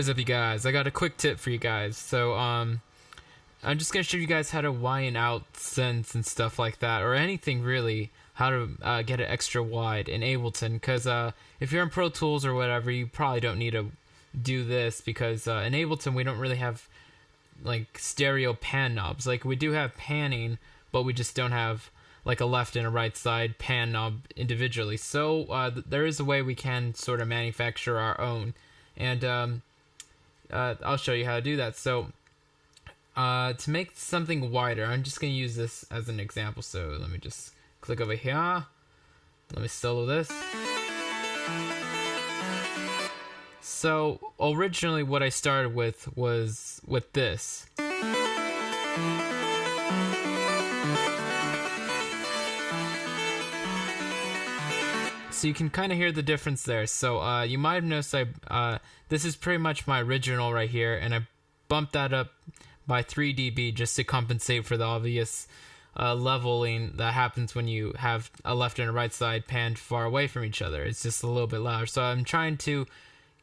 is up, you guys? I got a quick tip for you guys. So, I'm just gonna show you guys how to widen out synths and stuff like that, or anything really, how to get it extra wide in Ableton. Because if you're in Pro Tools or whatever, you probably don't need to do this, because in Ableton we don't really have like stereo pan knobs. Like, we do have panning, but we just don't have like a left and a right side pan knob individually. So there is a way we can sort of manufacture our own, and I'll show you how to do that. So to make something wider, I'm just going to use this as an example. So let me just click over here. Let me solo this. So originally what I started with was with this. So you can kind of hear the difference there. So you might have noticed this is pretty much my original right here, and I bumped that up by 3 dB just to compensate for the obvious leveling that happens when you have a left and a right side panned far away from each other. It's just a little bit louder. So I'm trying to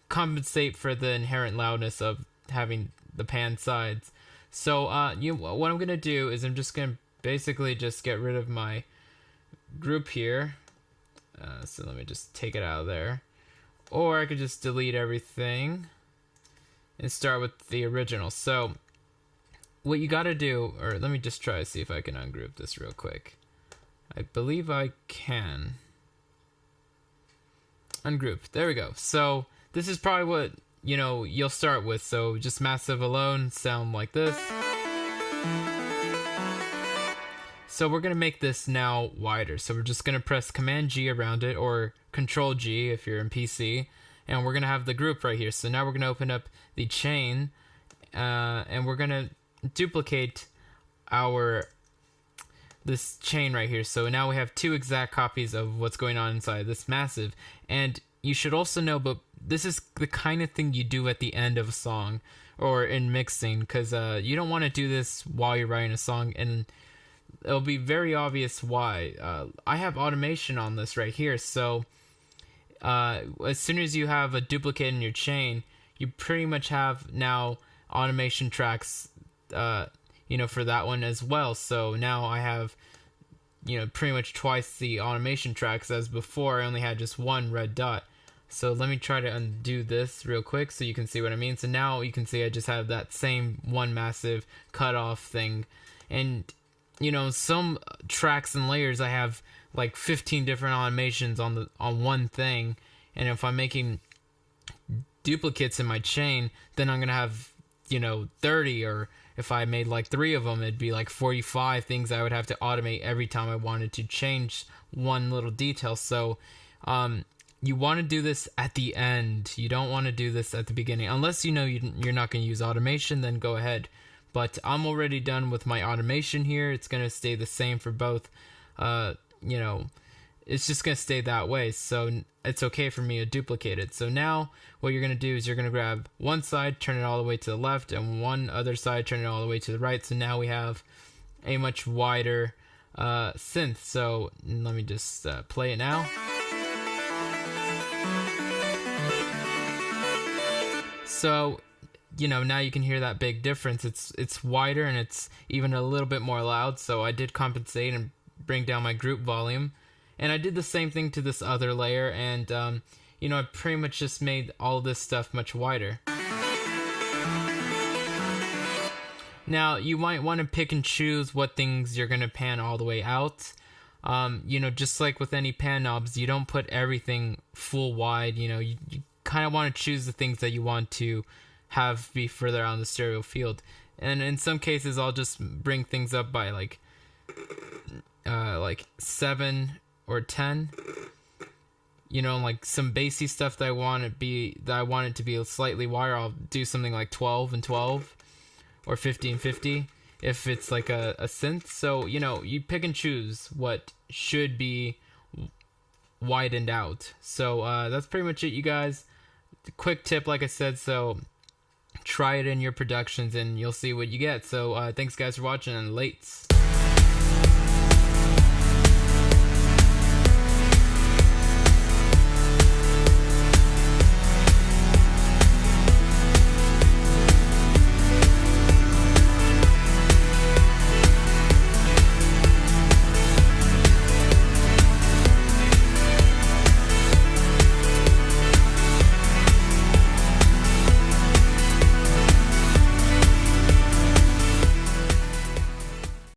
compensate for the inherent loudness of having the pan sides. So what I'm gonna do is I'm just gonna basically just get rid of my group here. So let me just take it out of there, or I could just delete everything and start with the original. So what you gotta do, or let me just try to see if I can ungroup this real quick. I believe I can. Ungroup, there we go. So this is probably what, you'll start with. So just massive alone sound like this. So we're gonna make this now wider. So we're just gonna press Command G around it, or Control G if you're in PC, and we're gonna have the group right here. So now we're gonna open up the chain, and we're gonna duplicate this chain right here. So now we have 2 exact copies of what's going on inside this massive. And you should also know, but this is the kind of thing you do at the end of a song or in mixing, because you don't want to do this while you're writing a song, and it'll be very obvious why. I have automation on this right here. So as soon as you have a duplicate in your chain, you pretty much have now automation tracks for that one as well. So now I have pretty much twice the automation tracks, as before I only had just one red dot. So let me try to undo this real quick so you can see what I mean. So now you can see I just have that same one massive cutoff thing. And some tracks and layers I have like 15 different automations on one thing, and if I'm making duplicates in my chain, then I'm gonna have 30, or if I made like 3 of them, it'd be like 45 things I would have to automate every time I wanted to change one little detail. So you want to do this at the end. You don't want to do this at the beginning, unless you're not going to use automation. Then go ahead. But I'm already done with my automation here. It's going to stay the same for both. It's just going to stay that way. So it's okay for me to duplicate it. So now what you're going to do is you're going to grab one side, turn it all the way to the left, and one other side, turn it all the way to the right. So now we have a much wider synth. So let me just play it now. So now you can hear that big difference. It's wider, and it's even a little bit more loud. So I did compensate and bring down my group volume, and I did the same thing to this other layer, and I pretty much just made all this stuff much wider. Now you might want to pick and choose what things you're gonna pan all the way out. Just like with any pan knobs, you don't put everything full wide. You kind of want to choose the things that you want to have be further out in the stereo field. And in some cases I'll just bring things up by like 7 or 10. Like some bassy stuff that I want it to be slightly wider, I'll do something like 12 and 12 or 50 and 50 if it's like a synth. So you pick and choose what should be widened out. So that's pretty much it, you guys. Quick tip, like I said. So try it in your productions and you'll see what you get. So thanks guys for watching, and lates.